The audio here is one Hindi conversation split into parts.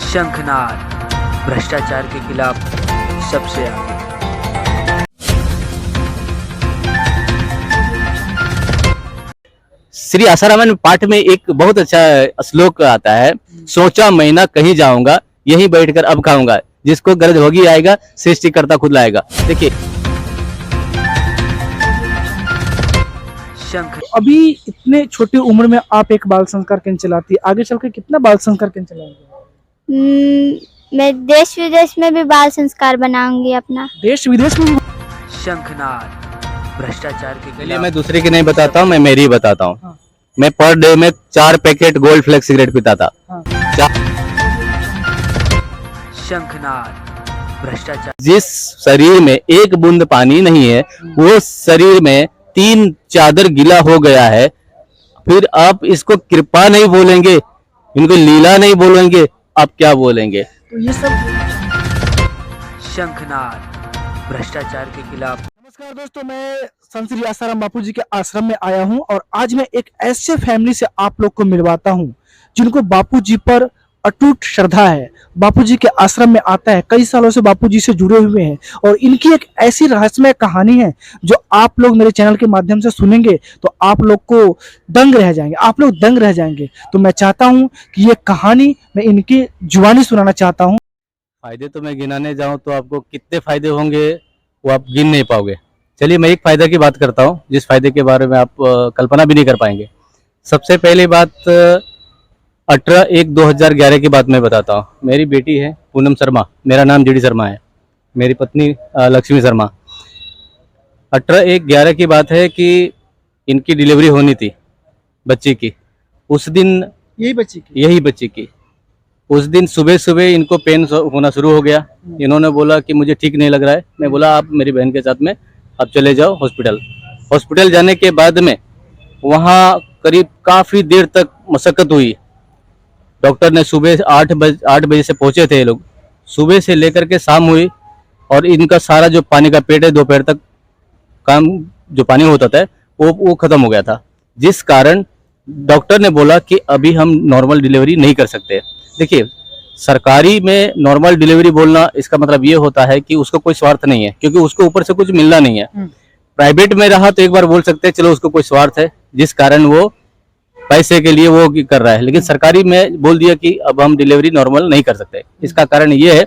शंखनाद भ्रष्टाचार के खिलाफ सबसे आगे। श्री आसाराम पाठ में एक बहुत अच्छा श्लोक आता है, सोचा महीना कहीं जाऊंगा, यहीं बैठकर अब खाऊंगा, जिसको गरज होगी आएगा, सृष्टिकर्ता खुद लाएगा। देखिए शंख अभी इतने छोटी उम्र में आप एक बाल संस्कार केंद्र चलाती है, आगे चल के कितना बाल संस्कार केंद्र चलाएंगे? मैं देश विदेश में भी बाल संस्कार बनाऊंगी अपना। देश विदेश में भी? शंखनाद भ्रष्टाचार के चलिए खिलाफ मैं दूसरे की नहीं बताता हूँ, मैं मेरी ही बताता हूँ। हाँ। मैं पर डे में 4 पैकेट गोल्ड फ्लेक्स सिगरेट पीता था। हाँ। शंखनाद भ्रष्टाचार जिस शरीर में एक बूंद पानी नहीं है, वो शरीर में 3 चादर गीला हो गया है, फिर आप इसको कृपा नहीं बोलेंगे, इनको लीला नहीं बोलेंगे, आप क्या बोलेंगे? तो ये सब शंखनाद भ्रष्टाचार के खिलाफ। नमस्कार दोस्तों, मैं संत श्री आसाराम बापू जी के आश्रम में आया हूं और आज मैं एक ऐसे फैमिली से आप लोग को मिलवाता हूं जिनको बापू जी पर अटूट श्रद्धा है। बापू जी के आश्रम में आता है, कई सालों से बापू जी से जुड़े हुए हैं और इनकी एक ऐसी रहस्यमय कहानी है जो आप लोग मेरे चैनल के माध्यम से सुनेंगे तो आप लोग को दंग रह जाएंगे, आप लोग दंग रह जाएंगे। तो मैं चाहता हूं कि ये कहानी मैं इनकी जुबानी सुनाना चाहता हूं। फायदे तो मैं गिनाने जाऊं तो आपको कितने फायदे होंगे वो आप गिन नहीं पाओगे। चलिए मैं एक फायदा की बात करता हूं, जिस फायदे के बारे में आप कल्पना भी नहीं कर पाएंगे। सबसे पहली बात 18/1/2011 की बात मैं बताता हूँ। मेरी बेटी है पूनम शर्मा, मेरा नाम जीडी शर्मा है, मेरी पत्नी लक्ष्मी शर्मा। 18/1/11 की बात है कि इनकी डिलीवरी होनी थी बच्ची की। उस दिन यही बच्ची की उस दिन सुबह सुबह इनको पेन होना शुरू हो गया। इन्होंने बोला कि मुझे ठीक नहीं लग रहा है। मैं बोला आप मेरी बहन के साथ में आप चले जाओ हॉस्पिटल जाने के बाद में वहाँ करीब काफ़ी देर तक मशक्कत हुई। डॉक्टर ने सुबह 8 बजे से पहुँचे थे ये लोग, सुबह से लेकर के शाम हुई और इनका सारा जो पानी का पेट है दोपहर तक काम जो पानी होता था वो ख़त्म हो गया था, जिस कारण डॉक्टर ने बोला कि अभी हम नॉर्मल डिलीवरी नहीं कर सकते। देखिए सरकारी में नॉर्मल डिलीवरी बोलना इसका मतलब ये होता है कि उसको कोई स्वार्थ नहीं है, क्योंकि उसको ऊपर से कुछ मिलना नहीं है। प्राइवेट में रहा तो एक बार बोल सकते हैं चलो उसको कोई स्वार्थ है, जिस कारण वो पैसे के लिए वो कर रहा है, लेकिन सरकारी में बोल दिया कि अब हम डिलीवरी नॉर्मल नहीं कर सकते। इसका कारण ये है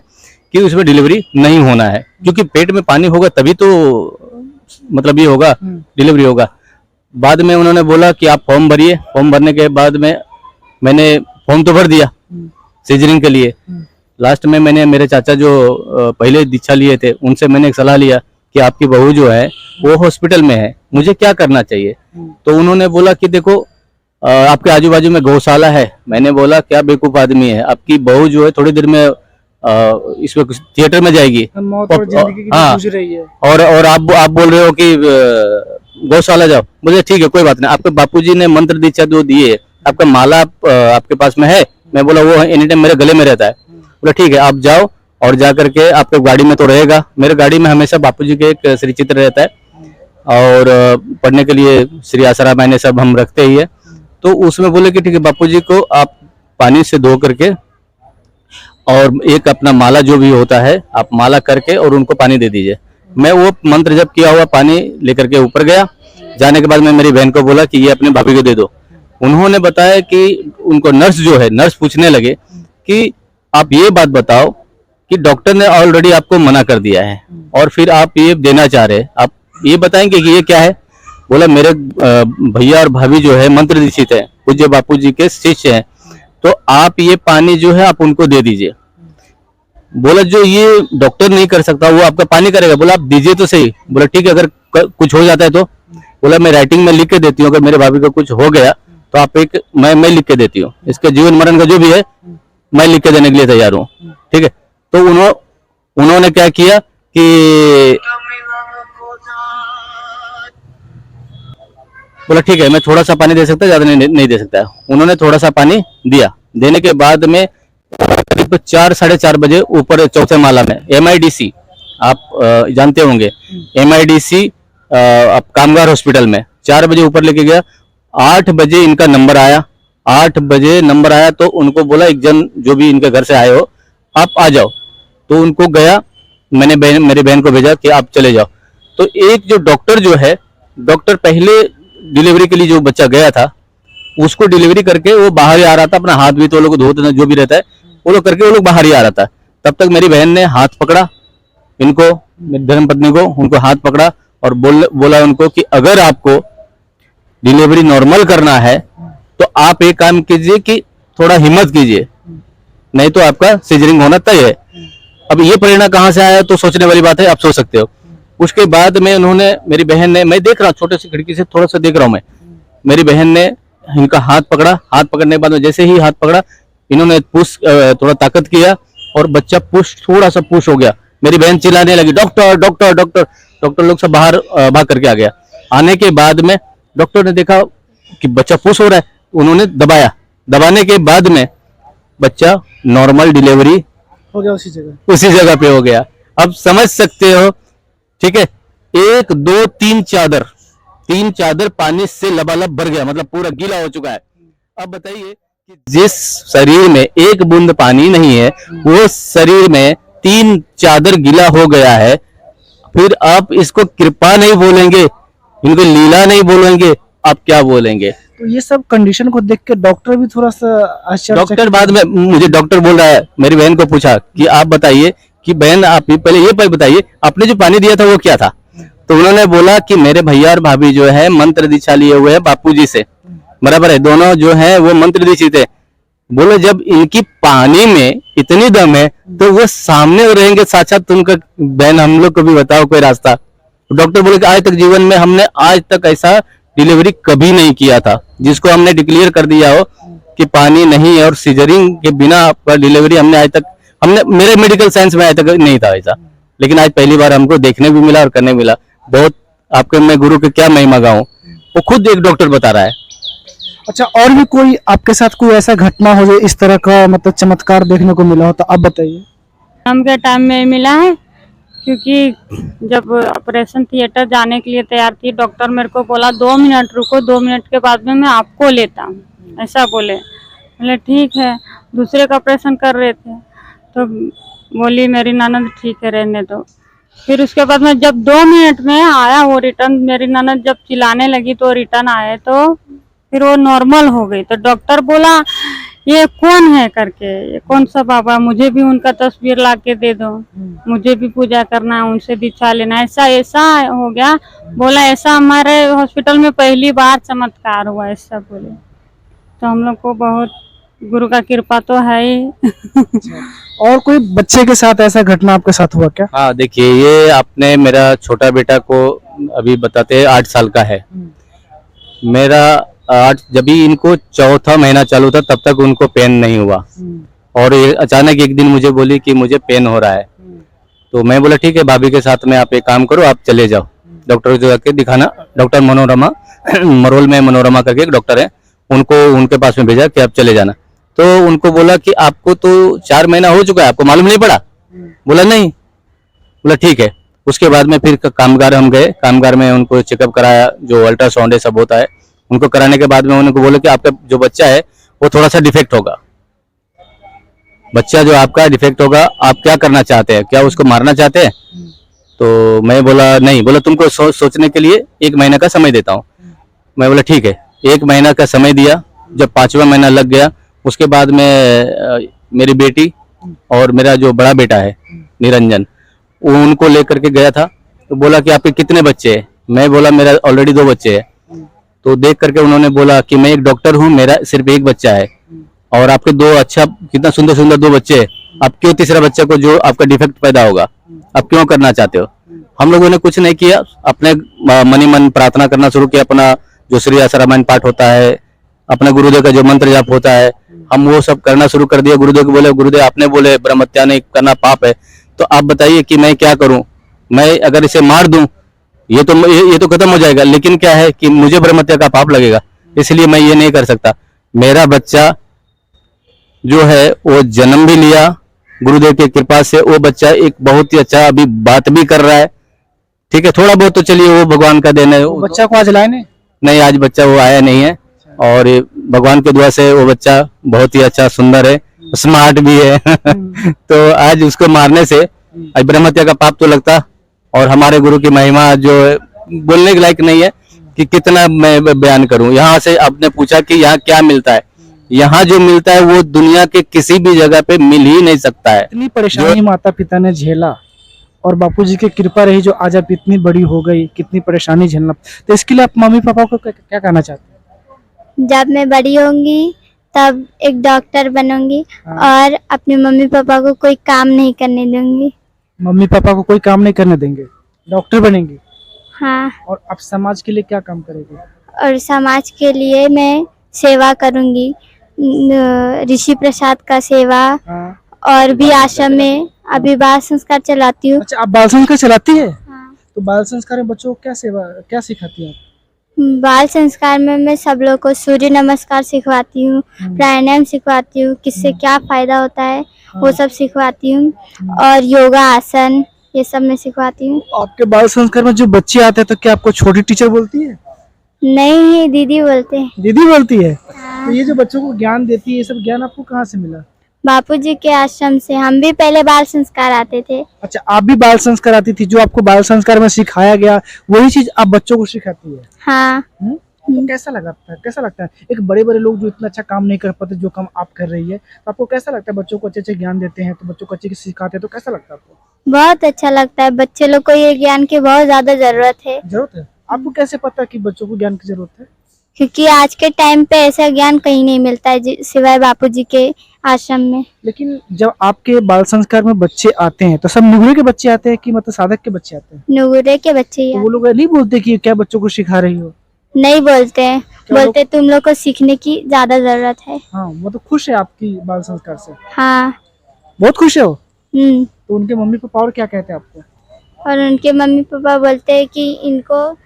कि उसमें डिलीवरी नहीं होना है, क्योंकि पेट में पानी होगा तभी तो मतलब ये होगा डिलीवरी होगा। बाद में उन्होंने बोला कि आप फॉर्म भरिए। फॉर्म भरने के बाद में मैंने फॉर्म तो भर दिया सीजरिंग के लिए। लास्ट में मैंने मेरे चाचा जो पहले दीक्षा लिए थे उनसे मैंने एक सलाह लिया कि आपकी बहू जो है वो हॉस्पिटल में है, मुझे क्या करना चाहिए। तो उन्होंने बोला कि देखो आपके आजू बाजू में गौशाला है। मैंने बोला क्या बेवकूफ आदमी है, आपकी बहू जो है थोड़ी देर में इसमें थिएटर में जाएगी। हाँ, और आप बोल रहे हो कि गौशाला जाओ। मुझे ठीक है कोई बात नहीं, आपके बापूजी ने मंत्र दीक्षा जो दिए, आपका माला आपके पास में है। मैं बोला वो एनी टाइम मेरे गले में रहता है। बोला ठीक है आप जाओ और जा करके आपके गाड़ी में तो रहेगा। मेरे गाड़ी में हमेशा बापूजी के एक श्री चित्र रहता है और पढ़ने के लिए श्री आसाराम सब हम रखते ही है। तो उसमें बोले कि ठीक है बापूजी को आप पानी से धो करके और एक अपना माला जो भी होता है आप माला करके और उनको पानी दे दीजिए। मैं वो मंत्र जब किया हुआ पानी लेकर के ऊपर गया। जाने के बाद मैं मेरी बहन को बोला कि ये अपने भाभी को दे दो। उन्होंने बताया कि उनको नर्स पूछने लगे कि आप ये बात बताओ कि डॉक्टर ने ऑलरेडी आपको मना कर दिया है और फिर आप ये देना चाह रहे हैं, आप ये बताएंगे कि ये क्या है। बोला मेरे भैया और भाभी जो है मंत्र दीक्षित है, पूज्य बापूजी के शिष्य हैं, तो आप ये पानी जो है आप उनको दे दीजिए। बोला जो ये डॉक्टर नहीं कर सकता वो आपका पानी करेगा। बोला आप दीजिए तो सही। बोला ठीक है अगर कुछ हो जाता है तो। बोला मैं राइटिंग में लिख के देती हूँ, अगर मेरे भाभी को कुछ हो गया तो आप मैं लिख के देती हूँ, इसके जीवन मरण का जो भी है मैं लिख के देने के लिए तैयार हूँ। ठीक है, तो उन्होंने क्या किया कि बोला ठीक है मैं थोड़ा सा पानी दे सकता, ज्यादा नहीं दे सकता। उन्होंने थोड़ा सा पानी दिया। देने के बाद में करीब 4 साढ़े 4 बजे ऊपर चौथे माला में MIDC आप जानते होंगे, MIDC आप कामगार हॉस्पिटल में 4 बजे ऊपर लेके गया। 8 बजे इनका नंबर आया 8 बजे नंबर आया तो उनको बोला एक जन जो भी इनके घर से आए हो आप आ जाओ, तो उनको गया, मैंने मेरी बहन को भेजा कि आप चले जाओ। तो एक जो डॉक्टर जो है, डॉक्टर पहले डिलीवरी के लिए जो बच्चा गया था उसको डिलीवरी करके वो बाहर ही आ रहा था, अपना हाथ भी तो लोग धोते जो भी रहता है वो लोग करके वो लोग बाहर ही आ रहा था। तब तक मेरी बहन ने हाथ पकड़ा इनको, मेरी धर्मपत्नी को, उनको हाथ पकड़ा और बोला उनको कि अगर आपको डिलीवरी नॉर्मल करना है तो आप एक काम कीजिए कि थोड़ा हिम्मत कीजिए, नहीं तो आपका सिजरिंग होना तय है। अब ये प्रेरणा कहाँ से आया तो सोचने वाली बात है, आप सोच सकते हो। उसके बाद में उन्होंने, मेरी बहन ने, मैं देख रहा हूँ छोटे से खिड़की से थोड़ा सा देख रहा हूँ मैं, मेरी बहन ने इनका हाथ पकड़ा, हाथ पकड़ने के बाद में जैसे ही हाथ पकड़ा इन्होंने पुश थोड़ा ताकत किया और बच्चा पुश थोड़ा सा पुश हो गया। मेरी बहन चिल्लाने लगी डॉक्टर डॉक्टर डॉक्टर, डॉक्टर लोग सब बाहर भाग करके आ गया। आने के बाद में डॉक्टर ने देखा कि बच्चा पुश हो रहा है, उन्होंने दबाया, दबाने के बाद में बच्चा नॉर्मल डिलीवरी हो गया उसी जगह पे हो गया। अब समझ सकते हो, ठीक है, 1 2 3 चादर पानी से लबालब भर गया, मतलब पूरा गीला हो चुका है। अब बताइए कि जिस शरीर में एक बूंद पानी नहीं है वो शरीर में 3 चादर गीला हो गया है, फिर आप इसको कृपा नहीं बोलेंगे, इनको लीला नहीं बोलेंगे, आप क्या बोलेंगे? तो ये सब कंडीशन को देख के डॉक्टर भी थोड़ा सा आश्चर्य। डॉक्टर बाद में मुझे डॉक्टर बोल रहा है, मेरी बहन को पूछा कि आप बताइए कि बहन आप पहले ये बताइए आपने जो पानी दिया था वो क्या था? तो उन्होंने बोला कि मेरे भैया और भाभी जो है मंत्र दीक्षा लिए हुए हैं बापूजी से, बराबर है, दोनों जो है वो मंत्र दीक्षित है। बोले जब इनकी पानी में इतनी दम है तो वो सामने रहेंगे साक्षात, तुमका बहन हम लोग को भी बताओ कोई रास्ता। डॉक्टर बोले कि आज तक जीवन में हमने आज तक ऐसा डिलीवरी कभी नहीं किया था जिसको हमने डिक्लेयर कर दिया हो कि पानी नहीं है और सीजरिंग के बिना आपका डिलीवरी हमने आज तक, हमने मेरे मेडिकल साइंस में आज तक नहीं था ऐसा, लेकिन आज पहली बार हमको देखने भी मिला और करने मिला। बहुत आपके मैं गुरु के क्या महिमा गाऊं, वो खुद एक डॉक्टर बता रहा है। अच्छा, और भी कोई आपके साथ कोई ऐसा घटना हो जो इस तरह का मतलब चमत्कार देखने को मिला हो तो आप बताइए। हम के टाइम में मिला है, क्योंकि जब ऑपरेशन थिएटर जाने के लिए तैयार थी, डॉक्टर मेरे को बोला 2 मिनट रुको, 2 मिनट के बाद में मैं आपको लेता हूँ, ऐसा बोले ठीक है। दूसरे का ऑपरेशन कर रहे थे तो बोली मेरी ननद ठीक है रहने दो। फिर उसके बाद में जब 2 मिनट में आया वो रिटर्न, मेरी ननद जब चिल्लाने लगी तो रिटर्न आए तो फिर वो नॉर्मल हो गई। तो डॉक्टर बोला ये कौन है करके, ये कौन सा बाबा, मुझे भी उनका तस्वीर ला के दे दो, मुझे भी पूजा करना है, उनसे दीक्षा लेना है। ऐसा हो गया। बोला ऐसा हमारे हॉस्पिटल में पहली बार चमत्कार हुआ, ऐसा बोले। तो हम लोग को बहुत गुरु का कृपा तो है ही। और कोई बच्चे के साथ ऐसा घटना आपके साथ हुआ क्या? हाँ देखिए, ये आपने मेरा छोटा बेटा को अभी बताते हैं 8 साल का है। मेरा 8 जब भी इनको 4था महीना चालू था तब तक उनको पेन नहीं हुआ, और ये अचानक एक दिन मुझे बोली कि मुझे पेन हो रहा है। तो मैं बोला ठीक है भाभी के साथ में आप एक काम करो, आप चले जाओ डॉक्टर को जाके दिखाना। डॉक्टर मनोरमा, मरोल में मनोरमा करके एक डॉक्टर है, उनको उनके पास में भेजा कि आप चले जाना। तो उनको बोला कि आपको तो 4 महीना हो चुका है, आपको मालूम नहीं पड़ा? बोला नहीं। बोला ठीक है। उसके बाद में फिर कामगार हम गए, कामगार में उनको चेकअप कराया, जो अल्ट्रासाउंड है सब होता है, उनको कराने के बाद में उनको बोला कि आपका जो बच्चा है वो थोड़ा सा डिफेक्ट होगा, बच्चा जो आपका डिफेक्ट होगा, आप क्या करना चाहते हैं, क्या उसको मारना चाहते हैं? तो मैं बोला नहीं। बोला तुमको सोचने के लिए 1 महीना का समय देता हूँ। मैं बोला ठीक है। 1 महीना का समय दिया। जब 5वां महीना लग गया उसके बाद में मेरी बेटी और मेरा जो बड़ा बेटा है निरंजन, उनको लेकर के गया था। तो बोला कि आपके कितने बच्चे हैं? मैं बोला मेरा ऑलरेडी 2 बच्चे हैं। तो देख करके उन्होंने बोला कि मैं एक डॉक्टर हूँ, मेरा सिर्फ 1 बच्चा है, और आपके 2 अच्छा कितना सुंदर सुंदर 2 बच्चे हैं, आप क्यों तीसरा बच्चा को जो आपका डिफेक्ट पैदा होगा आप क्यों करना चाहते हो? हम लोगों ने कुछ नहीं किया, अपने मनी मन प्रार्थना करना शुरू किया। अपना जो श्री आसारामायण पाठ होता है, अपने गुरुदेव का जो मंत्र जाप होता है, हम वो सब करना शुरू कर दिया। गुरुदेव को बोले गुरुदेव आपने बोले ब्रह्म हत्या नहीं करना पाप है, तो आप बताइए कि मैं क्या करूं? मैं अगर इसे मार दूं ये तो खत्म हो जाएगा, लेकिन क्या है कि मुझे ब्रह्म हत्या का पाप लगेगा, इसलिए मैं ये नहीं कर सकता। मेरा बच्चा जो है वो जन्म भी लिया गुरुदेव की कृपा से, वो बच्चा एक बहुत ही अच्छा अभी बात भी कर रहा है। ठीक है, थोड़ा बहुत तो चलिए वो भगवान का देन है। बच्चा को आज लाए नहीं? आज बच्चा वो आया नहीं है, और ये भगवान के दुआ से वो बच्चा बहुत ही अच्छा सुंदर है, स्मार्ट भी है तो आज उसको मारने से आज ब्रह्म हत्या का पाप तो लगता। और हमारे गुरु की महिमा जो बोलने के लायक नहीं है कि कितना मैं बयान करूं। यहाँ से आपने पूछा कि यहाँ क्या मिलता है, यहाँ जो मिलता है वो दुनिया के किसी भी जगह पे मिल ही नहीं सकता है। इतनी परेशानी माता पिता ने झेला और बापूजी की कृपा रही जो आज आप इतनी बड़ी हो गई, कितनी परेशानी झेलना, तो इसके लिए आप मम्मी पापा को क्या कहना चाहते हैं? जब मैं बड़ी होंगी तब एक डॉक्टर बनूंगी और अपने मम्मी पापा को कोई काम नहीं करने दूंगी। मम्मी पापा को कोई काम नहीं करने देंगे, डॉक्टर बनेंगे। हाँ, और आप समाज के लिए क्या काम करेंगे? और समाज के लिए मैं सेवा करूंगी, ऋषि प्रसाद का सेवा, हाँ। और भी आश्रम में अभी बाल संस्कार चलाती हूँ। अच्छा, आप बाल संस्कार चलाती है? हाँ। तो बाल संस्कार में बच्चों को क्या सिखाती हैं आप? बाल संस्कार में मैं सब लोग को सूर्य नमस्कार सिखवाती हूँ, प्राणायाम सिखवाती हूँ, किससे क्या फायदा होता है वो सब सिखवाती हूँ, और योगा आसन ये सब मैं सिखवाती हूँ। आपके बाल संस्कार में जो बच्चे आते हैं तो क्या आपको छोटी टीचर बोलती है? नहीं, दीदी बोलते हैं। दीदी बोलती है? तो ये जो बच्चों को ज्ञान देती है, ये सब ज्ञान आपको कहाँ से मिला? बापूजी के आश्रम से। हम भी पहले बाल संस्कार आते थे। अच्छा, आप भी बाल संस्कार आती थी? जो आपको बाल संस्कार में सिखाया गया वही चीज आप बच्चों को सिखाती है? हाँ। तो कैसा लगता है एक बड़े बड़े लोग जो इतना अच्छा काम नहीं कर पाते, जो काम आप कर रही है, तो आपको कैसा लगता है? बच्चों को अच्छे ज्ञान देते हैं तो बच्चों को अच्छे सिखाते हैं तो कैसा लगता है आपको? बहुत अच्छा लगता है। बच्चे लोग को ये ज्ञान की बहुत ज्यादा जरूरत है। आपको कैसे पता कि बच्चों को ज्ञान की जरूरत है? क्योंकि आज के टाइम पे ऐसा ज्ञान कहीं नहीं मिलता है सिवाय बापूजी के आश्रम में। लेकिन जब आपके बाल संस्कार में बच्चे आते हैं तो सब नुगरे के बच्चे आते हैं कि मतलब साधक के बच्चे आते हैं? नुगरे के बच्चे ही तो वो लोग नहीं बोलते कि क्या बच्चों को सिखा रही हो? नहीं बोलते हैं, बोलते तुम लोग को सीखने की ज्यादा जरूरत है। हाँ, वो तो खुश है आपकी बाल संस्कार से? हाँ, बहुत खुश है वो। तो उनके मम्मी पापा और क्या कहते हैं आपको? और उनके मम्मी पापा बोलते हैं कि इनको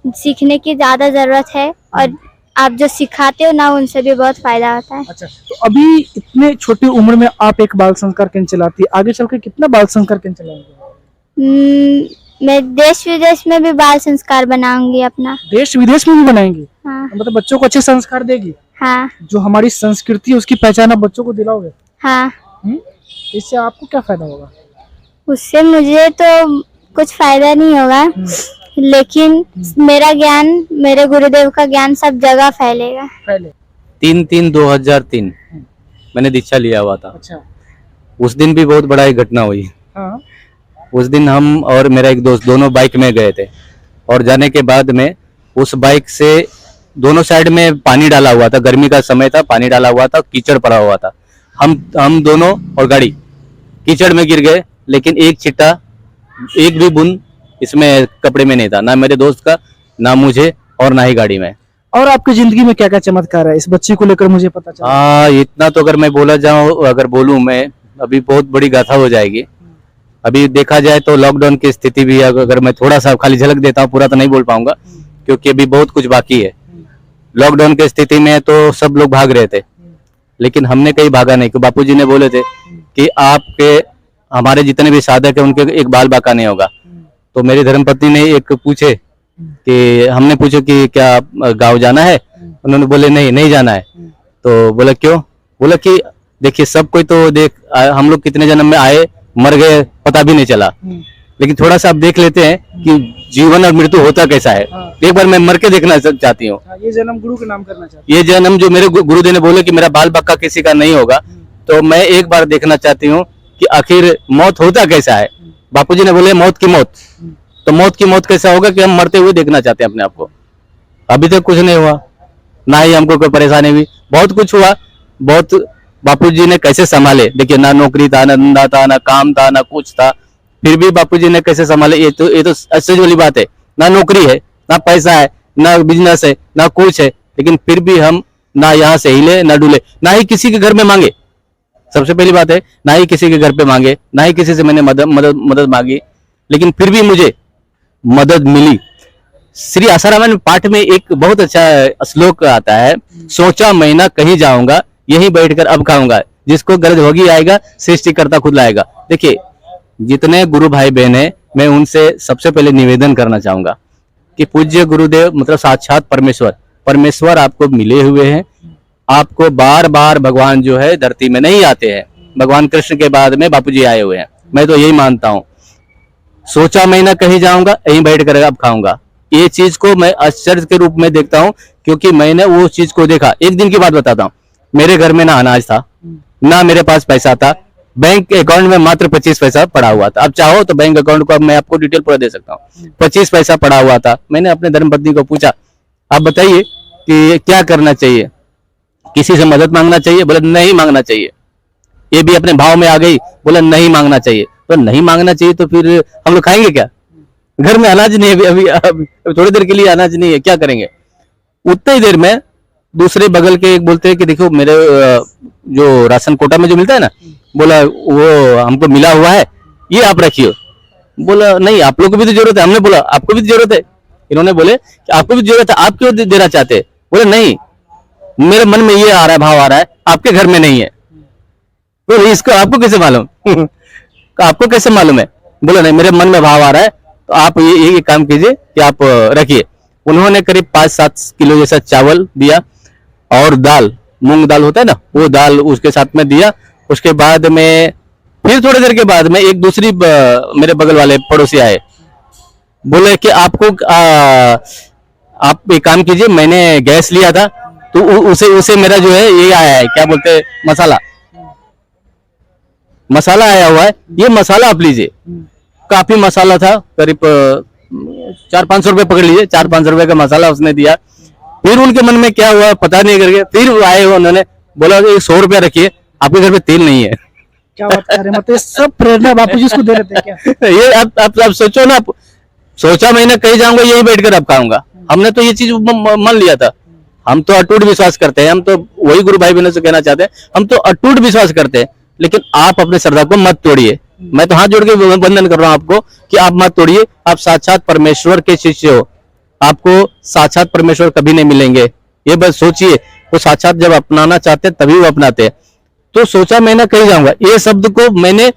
सीखने की ज्यादा जरूरत है और आप जो सिखाते हो ना उनसे भी बहुत फायदा होता है। अच्छा, तो अभी इतने छोटी उम्र में आप एक बाल संस्कार केंद्र चलाती है, आगे चल के कितना बाल संस्कार केंद्र चलाएंगे? मैं देश विदेश में भी बाल संस्कार बनाऊंगी अपना। देश विदेश में भी बनाएंगी? हाँ। मतलब बच्चों को अच्छे संस्कार देगी? हाँ। जो हमारी संस्कृति है उसकी पहचान आप बच्चों को दिलाओगे? हाँ। इससे आपको क्या फायदा होगा? उससे मुझे तो कुछ फायदा नहीं होगा, लेकिन मेरा ज्ञान, मेरे गुरुदेव का ज्ञान सब जगह फैलेगा। 3/3/2003 मैंने दीक्षा लिया हुआ था। अच्छा। उस दिन भी बहुत बड़ा एक घटना हुई। हाँ। उस दिन हम और मेरा एक दोस्त दोनों बाइक में गए थे और जाने के बाद में उस बाइक से दोनों साइड में पानी डाला हुआ था, गर्मी का समय था, पानी डाला हुआ था, कीचड़ पड़ा हुआ था। हम दोनों और गाड़ी कीचड़ में गिर गए, लेकिन एक छिट्टा, एक भी बूंद इसमें कपड़े में नहीं था, ना मेरे दोस्त का, ना मुझे और ना ही गाड़ी में। और आपकी जिंदगी में क्या क्या चमत्कार है इस बच्ची को लेकर मुझे पता चला? हाँ, इतना तो अगर मैं बोला जाऊँ, अगर बोलूँ मैं, अभी बहुत बड़ी गाथा हो जाएगी। अभी देखा जाए तो लॉकडाउन की स्थिति भी, अगर मैं थोड़ा सा खाली झलक देता हूँ, पूरा तो नहीं बोल पाऊंगा क्योंकि अभी बहुत कुछ बाकी है। लॉकडाउन की स्थिति में तो सब लोग भाग रहे थे, लेकिन हमने कहीं भागा नहीं, क्योंकि बापूजी ने बोले थे कि आपके, हमारे जितने भी साधक है उनके एक बाल बाका नहीं होगा। तो मेरी धर्मपत्नी ने एक पूछे कि, हमने पूछा कि क्या गांव जाना है? उन्होंने बोले नहीं जाना है। तो बोला क्यों? बोला कि देखिए सब कोई तो हम लोग कितने जन्म में आए, मर गए, पता भी नहीं चला, लेकिन थोड़ा सा आप देख लेते हैं कि जीवन और मृत्यु होता कैसा है। एक बार मैं मर के देखना चाहती हूँ। ये जन्म गुरु के नाम करना चाहती ये जन्म जो मेरे गुरुदेव ने बोले कि मेरा बाल बक्का किसी का नहीं होगा, तो मैं एक बार देखना चाहती हूँ कि आखिर मौत होता कैसा है। बापूजी ने बोले मौत की मौत, तो मौत की मौत कैसा होगा कि हम मरते हुए देखना चाहते हैं अपने आप को। अभी तक कुछ नहीं हुआ, ना ही हमको कोई परेशानी हुई। बहुत कुछ हुआ, बहुत बापूजी ने कैसे संभाले। देखिए, ना नौकरी था, ना धंधा था, ना काम था, ना कुछ था, फिर भी बापूजी ने कैसे संभाले। ये तो आश्चर्य वाली बात है। ना नौकरी है, ना पैसा है, ना बिजनेस है, ना कुछ है, लेकिन फिर भी हम ना यहाँ से हिले ना डुले, ना ही किसी के घर में मांगे। सबसे पहली बात है, ना ही किसी के घर पे मांगे, ना ही किसी से मैंने मदद मांगी, लेकिन फिर भी मुझे मदद मिली। श्री आसाराम पाठ में एक बहुत अच्छा श्लोक आता है, सोचा महीना कहीं जाऊंगा, यहीं बैठकर अब खाऊंगा, जिसको गरज होगी आएगा, सृष्टिकर्ता खुद लाएगा। देखिए, जितने गुरु भाई बहन है, मैं उनसे सबसे पहले निवेदन करना चाहूंगा कि पूज्य गुरुदेव मतलब साक्षात परमेश्वर, परमेश्वर आपको मिले हुए हैं। आपको बार बार भगवान जो है धरती में नहीं आते हैं, भगवान कृष्ण के बाद में बापूजी आए हुए हैं। मैं तो यही मानता हूँ। सोचा मैं ना कहीं जाऊंगा, यहीं बैठ कर अब खाऊंगा, ये चीज को मैं आश्चर्य के रूप में देखता हूँ, क्योंकि मैंने वो चीज को देखा। एक दिन की बात बताता हूँ, मेरे घर में ना अनाज था, ना मेरे पास पैसा था, बैंक अकाउंट में मात्र 25 पैसा पड़ा हुआ था। अब चाहो तो बैंक अकाउंट को अब मैं आपको डिटेल पूरा दे सकता हूँ। 25 पैसा पड़ा हुआ था। मैंने अपने धर्मपत्नी को पूछा, आप बताइए कि क्या करना चाहिए, किसी से मदद मांगना चाहिए? बोले नहीं मांगना चाहिए। ये भी अपने भाव में आ गई, बोला नहीं मांगना चाहिए। तो नहीं मांगना चाहिए तो फिर हम लोग खाएंगे क्या? घर में अनाज नहीं है, अभी थोड़ी देर के लिए अनाज नहीं है, क्या करेंगे? उतनी ही देर में दूसरे बगल के एक बोलते हैं कि देखो मेरे जो राशन कोटा में जो मिलता है ना, बोला वो हमको मिला हुआ है, ये आप रखिए। बोला नहीं, आप लोग को भी तो जरूरत है। हमने बोला आपको भी तो जरूरत है। इन्होंने बोले कि आपको भी जरूरत है, आप क्यों देना चाहते हैं? बोले नहीं, मेरे मन में ये आ रहा है, भाव आ रहा है, आपके घर में नहीं है। तो इसको आपको कैसे मालूम? आपको कैसे मालूम है? बोला नहीं, मेरे मन में भाव आ रहा है, तो आप ये काम कीजिए कि आप रखिए। उन्होंने करीब 5-7 किलो जैसा चावल दिया और दाल, मूंग दाल होता है ना, वो दाल उसके साथ में दिया। उसके बाद में फिर थोड़ी देर के बाद में एक दूसरी मेरे बगल वाले पड़ोसी आए, बोले कि आपको आप एक काम कीजिए, मैंने गैस लिया था तो उसे मेरा जो है ये आया है, क्या बोलते हैं, मसाला आया हुआ है, ये मसाला आप लीजिए। काफी मसाला था, करीब 400-500 रुपए पकड़ लीजिए, 400-500 रुपए का मसाला उसने दिया। फिर उनके मन में क्या हुआ पता नहीं करके फिर आए, उन्होंने बोला 100 रुपया रखिए, आपके घर में तेल नहीं है। क्या बात कर रहे हैं, मतलब ये सब प्रेरणा बापूजी इसको दे रहे थे क्या? ये आप सोचो ना, सोचा मैंने कहीं जाऊंगा यही बैठकर अब खाऊंगा। हमने तो ये चीज मान लिया था। हम तो अटूट विश्वास करते हैं, हम तो वही गुरु भाई बहनों से कहना चाहते हैं, हम तो अटूट विश्वास करते हैं। लेकिन आप अपने श्रद्धा को मत तोड़िए। मैं तो हाथ जोड़ के वंदन कर रहा हूं आपको कि आप मत तोड़िए। आप साक्षात परमेश्वर के शिष्य हो, आपको साक्षात परमेश्वर कभी नहीं मिलेंगे, ये बस सोचिए। वो साक्षात जब अपनाना चाहते हैं तभी वो अपनाते हैं। तो सोचा मैंने कहीं जाऊंगा, ये शब्द को मैंने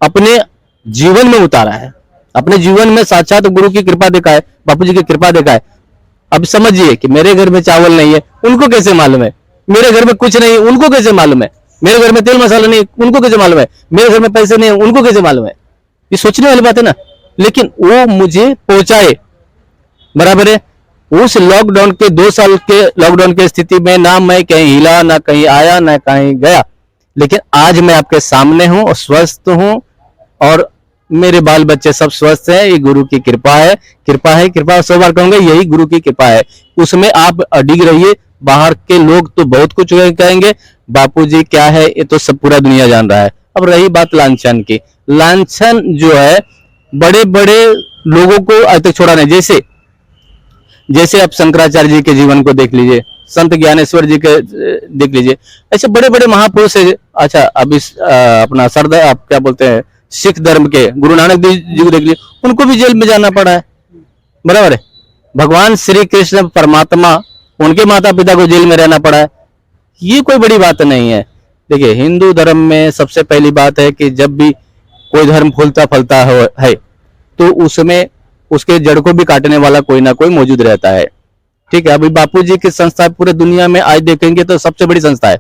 अपने जीवन में उतारा है, अपने जीवन में साक्षात गुरु की कृपा देखा है, बापूजी की कृपा देखा है। अब समझिए कि मेरे घर में चावल नहीं है, उनको कैसे मालूम है? मेरे घर में कुछ नहीं है, उनको कैसे मालूम है? मेरे घर में तेल मसाला नहीं, उनको कैसे मालूम है? मेरे घर में पैसे नहीं है, उनको कैसे मालूम है? ये सोचने वाली बात है ना। लेकिन वो मुझे पहुंचाए, बराबर है। उस लॉकडाउन के 2 साल के लॉकडाउन की स्थिति में ना मैं कहीं हिला, ना कहीं आया, ना कहीं गया, लेकिन आज मैं आपके सामने हूं और स्वस्थ हूं, और मेरे बाल बच्चे सब स्वस्थ हैं। ये गुरु की कृपा है, कृपा है, कृपा 100 बार कहूंगा, यही गुरु की कृपा है। उसमें आप अडिग रहिए। बाहर के लोग तो बहुत कुछ कहेंगे, बापूजी क्या है ये तो सब पूरा दुनिया जान रहा है। अब रही बात लांछन की, लांछन जो है बड़े बड़े लोगों को आज तक छोड़ा नहीं। जैसे आप शंकराचार्य जी के जीवन को देख लीजिए, संत ज्ञानेश्वर जी के देख लीजिए, ऐसे बड़े बड़े महापुरुष है। अच्छा, अब इस अपना सरदार आप क्या बोलते हैं, सिख धर्म के गुरु नानक देव जी को देख लीजिए, उनको भी जेल में जाना पड़ा है, बराबर है। भगवान श्री कृष्ण परमात्मा, उनके माता पिता को जेल में रहना पड़ा है। ये कोई बड़ी बात नहीं है। देखिए, हिंदू धर्म में सबसे पहली बात है कि जब भी कोई धर्म फूलता फलता है तो उसमें उसके जड़ को भी काटने वाला कोई ना कोई मौजूद रहता है। ठीक है, अभी बापूजी की संस्था पूरे दुनिया में आज देखेंगे तो सबसे बड़ी संस्था है।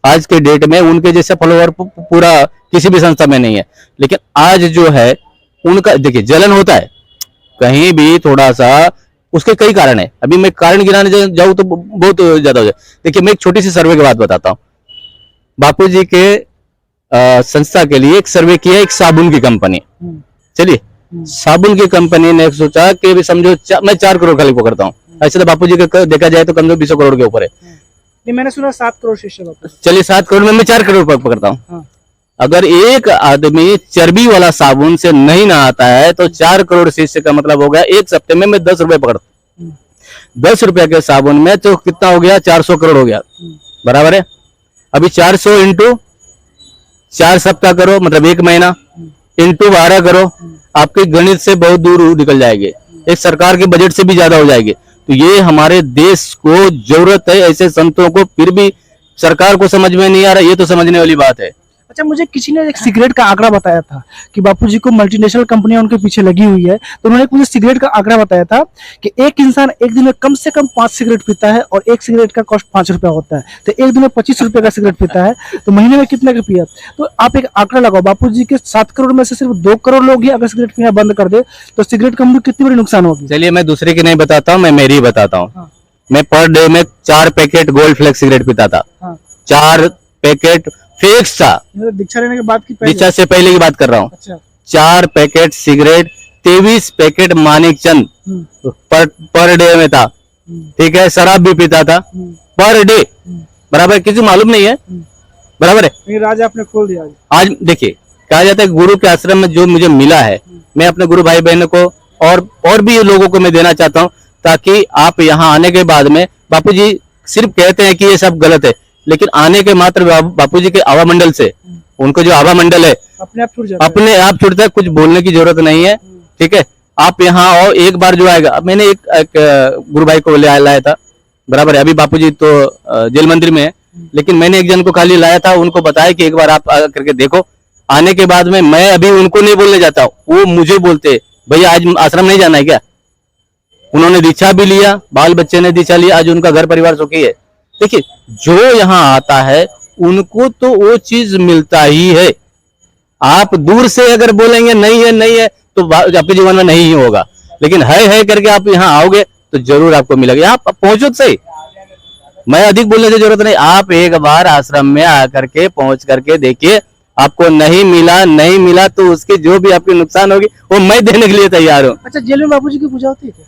आज के डेट में उनके जैसे फॉलोअर पूरा किसी भी संस्था में नहीं है। लेकिन आज जो है उनका, देखिए, जलन होता है कहीं भी थोड़ा सा, उसके कई कारण है। अभी मैं कारण गिनाने जाऊं तो बहुत ज्यादा हो जाए। देखिए, मैं एक छोटी सी सर्वे की बात बताता हूँ। बापूजी के संस्था के लिए एक सर्वे किया एक साबुन की कंपनी। चलिए, साबुन की कंपनी ने सोचा कि भी समझो मैं 4 करोड़ खाली पकड़ता हूँ। ऐसे तो बापूजी का देखा जाए तो कम से 20 करोड़ के ऊपर है। नहीं, मैंने सुना 7 करोड़ शिष्य बापू। चलिए, 7 करोड़ में मैं 4 करोड़ पकड़ता हूँ। हाँ। अगर एक आदमी चर्बी वाला साबुन से नहीं नहाता है तो 4 करोड़ शिष्य का मतलब हो गया, एक सप्ताह में मैं 10 रुपए पकड़ता हूँ। 10 रुपए के साबुन में तो कितना हो गया, 400 करोड़ हो गया, बराबर है। अभी 400 इंटू 4 सप्ताह करो, मतलब 1 महीना, इंटू 12 करो, आपके गणित से बहुत दूर निकल जाएंगे, एक सरकार के बजट से भी ज्यादा हो जाएगी। तो ये हमारे देश को जरूरत है ऐसे संतों को, फिर भी सरकार को समझ में नहीं आ रहा, ये तो समझने वाली बात है। अच्छा, मुझे किसी ने एक सिगरेट का आंकड़ा बताया था कि बापूजी को मल्टीनेशनल कंपनियां उनके पीछे लगी हुई है, तो उन्होंने मुझे सिगरेट का आंकड़ा बताया था कि एक इंसान एक दिन में कम से कम 5 सिगरेट पीता है और एक सिगरेट का कॉस्ट 5 रुपया होता है, तो एक दिन में 25 रुपए का सिगरेट पीता है, तो महीने में कितने का पिया। तो आप एक आंकड़ा लगाओ, बापूजी के 7 करोड़ में से सिर्फ 2 करोड़ लोग ही अगर सिगरेट पीना बंद कर दे तो सिगरेट कंपनी को कितनी बड़ी नुकसान होगी। चलिए मैं दूसरे की नहीं बताता हूँ, मैं मेरी ही बताता हूँ। हाँ। मैं पर डे में 4 पैकेट गोल्ड फ्लेक्स सिगरेट पीता था। हाँ। 4 पैकेट फिक्स था, दीक्षा लेने के बाद की दीक्षा से पहले की बात कर रहा हूँ। अच्छा। 4 पैकेट सिगरेट, 23 पैकेट मानिक चंद पर डे में था। ठीक है, शराब भी पीता था पर डे, बराबर, किसी मालूम नहीं है, बराबर है। राज आपने खोल दिया। आज देखिए, कहा जाता है गुरु के आश्रम में जो मुझे मिला है, मैं अपने गुरु भाई बहनों को और भी लोगों को मैं देना चाहता हूँ, ताकि आप यहाँ आने के बाद में, बापूजी सिर्फ कहते हैं कि ये सब गलत है, लेकिन आने के मात्र बापूजी के आवा मंडल से, उनको जो आवा मंडल है अपने आप छूटता है, कुछ बोलने की जरूरत नहीं है। ठीक है, आप यहाँ आओ, एक बार जो आएगा, मैंने एक गुरु भाई को लाया था, बराबर है, अभी बापूजी तो जेल मंदिर में है, लेकिन मैंने एक जन को खाली लाया था, उनको बताया कि एक बार आप करके देखो। आने के बाद में मैं अभी उनको नहीं बोलने जाता हूँ, वो मुझे बोलते, भैया आज आश्रम नहीं जाना है क्या। उन्होंने दीक्षा भी लिया, बाल बच्चे ने दीक्षा लिया, आज उनका घर परिवार सुखी है। देखिए, जो यहाँ आता है उनको तो वो चीज मिलता ही है। आप दूर से अगर बोलेंगे नहीं है तो आपके जीवन में नहीं ही होगा, लेकिन है करके आप यहाँ आओगे तो जरूर आपको मिलेगा। आप पहुंचो तो सही, मैं अधिक बोलने की जरूरत नहीं, आप एक बार आश्रम में आकर के पहुंच करके देखिए, आपको नहीं मिला तो उसकी जो भी आपकी नुकसान होगी वो मैं देने के लिए तैयार हूँ। अच्छा, जेल में बापूजी की पूजा होती है क्या?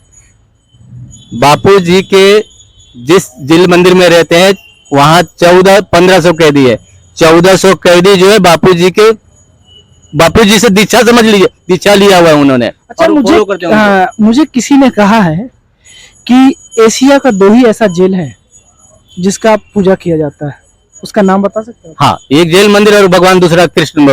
बापूजी के जिस जेल मंदिर में रहते हैं वहां 1500 कैदी है। 1400 कैदी जो है बापूजी से दीक्षा, समझ लीजिए, दीक्षा लिया हुआ है उन्होंने। अच्छा, मुझे किसी ने कहा है कि एशिया का 2 ही ऐसा जेल है जिसका पूजा किया जाता है, उसका नाम बता सकते हैं? हाँ, एक जेल मंदिर और भगवान, दूसरा कृष्ण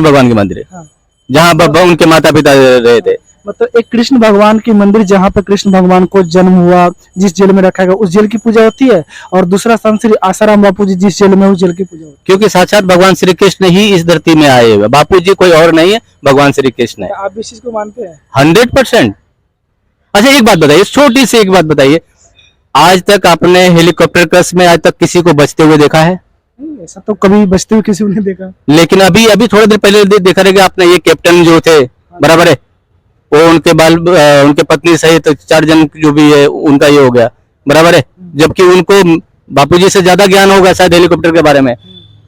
भगवान के मंदिर है। हाँ। जहाँ उनके माता पिता रहे थे। मतलब एक कृष्ण भगवान की मंदिर जहाँ पर कृष्ण भगवान को जन्म हुआ, जिस जेल में रखा गया, उस जेल की पूजा होती है, और दूसरा संत श्री आसाराम बापूजी जिस जेल में, उस जेल की पूजा होती है। क्योंकि साक्षात भगवान श्री कृष्ण ही इस धरती में आए हुए, बापूजी कोई और नहीं है, भगवान श्री कृष्ण है। आप इस चीज को मानते हैं? 100%। अच्छा, एक बात बताइए, छोटी सी एक बात बताइए, आज तक आपने हेलीकॉप्टर क्रैश में आज तक किसी को बचते हुए देखा है? ऐसा तो कभी बचते हुए किसी ने देखा। लेकिन अभी थोड़ी देर पहले देखा रहेगा आपने, ये कैप्टन जो थे, बराबर है, वो उनके पत्नी सहित 4 जन जो भी है उनका ये हो गया, बराबर है, जबकि उनको बापूजी से ज्यादा ज्ञान होगा शायद हेलीकॉप्टर के बारे में।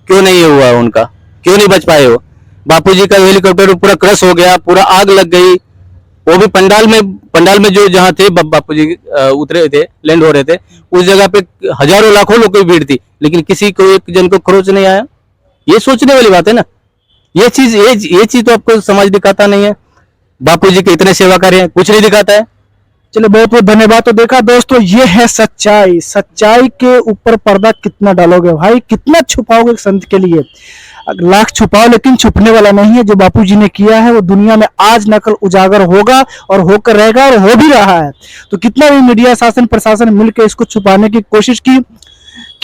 क्यों नहीं हुआ उनका, क्यों नहीं बच पाए वो? बापूजी का हेलीकॉप्टर पूरा क्रश हो गया, पूरा आग लग गई, वो भी पंडाल में जो जहाँ थे बापूजी उतरे थे, लैंड हो रहे थे, उस जगह पे हजारों लाखों लोगों की भीड़ थी, लेकिन किसी को एक जन को खरोच नहीं आया। ये सोचने वाली बात है ना। ये चीज तो आपको समाज दिखाता नहीं है। बापूजी के इतने सेवा कार्य कुछ नहीं दिखाता है। चलो, बहुत बहुत धन्यवाद। तो देखा दोस्तों, ये है सच्चाई। सच्चाई के ऊपर पर्दा कितना डालोगे भाई, कितना छुपाओगे संत के लिए? लाख छुपाओ, लेकिन छुपने वाला नहीं है। जो बापूजी ने किया है वो दुनिया में आज न कल उजागर होगा और होकर रहेगा, और हो भी रहा है। तो कितना भी मीडिया, शासन, प्रशासन मिलकर इसको छुपाने की कोशिश की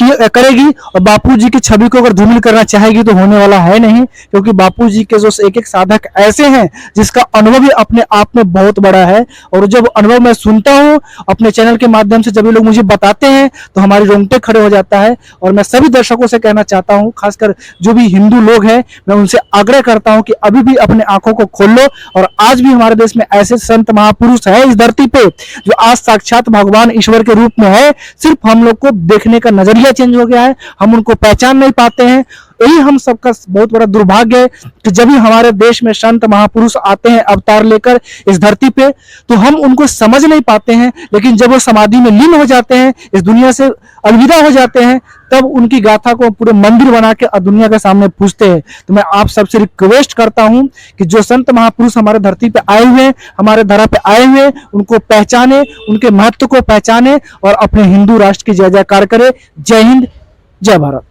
करेगी, और बापूजी की छवि को अगर धूमिल करना चाहेगी तो होने वाला है नहीं, क्योंकि बापूजी के जो एक साधक ऐसे हैं जिसका अनुभव भी अपने आप में बहुत बड़ा है। और जब अनुभव मैं सुनता हूं अपने चैनल के माध्यम से, जब ये लोग मुझे बताते हैं तो हमारे रोंगटे खड़े हो जाता है। और मैं सभी दर्शकों से कहना चाहता हूं, खासकर जो भी हिंदू लोग हैं, मैं उनसे आग्रह करता हूं कि अभी भी अपने आंखों को खोल लो। और आज भी हमारे देश में ऐसे संत महापुरुष है इस धरती पे जो आज साक्षात भगवान ईश्वर के रूप में है। सिर्फ हम लोग को देखने का नजरिया चेंज हो गया है, हम उनको पहचान नहीं पाते हैं। यही हम सबका बहुत बड़ा दुर्भाग्य है कि जब भी हमारे देश में संत महापुरुष आते हैं अवतार लेकर इस धरती पे, तो हम उनको समझ नहीं पाते हैं। लेकिन जब वो समाधि में लीन हो जाते हैं, इस दुनिया से अलविदा हो जाते हैं, तब उनकी गाथा को पूरे मंदिर बना के दुनिया के सामने पूछते हैं। तो मैं आप सबसे रिक्वेस्ट करता हूं कि जो संत महापुरुष हमारे धरती पे आए हुए, हमारे धरा पे आए हुए, उनको पहचाने, उनके महत्व को पहचाने और अपने हिंदू राष्ट्र की जय जयकार करे। जय हिंद, जय भारत।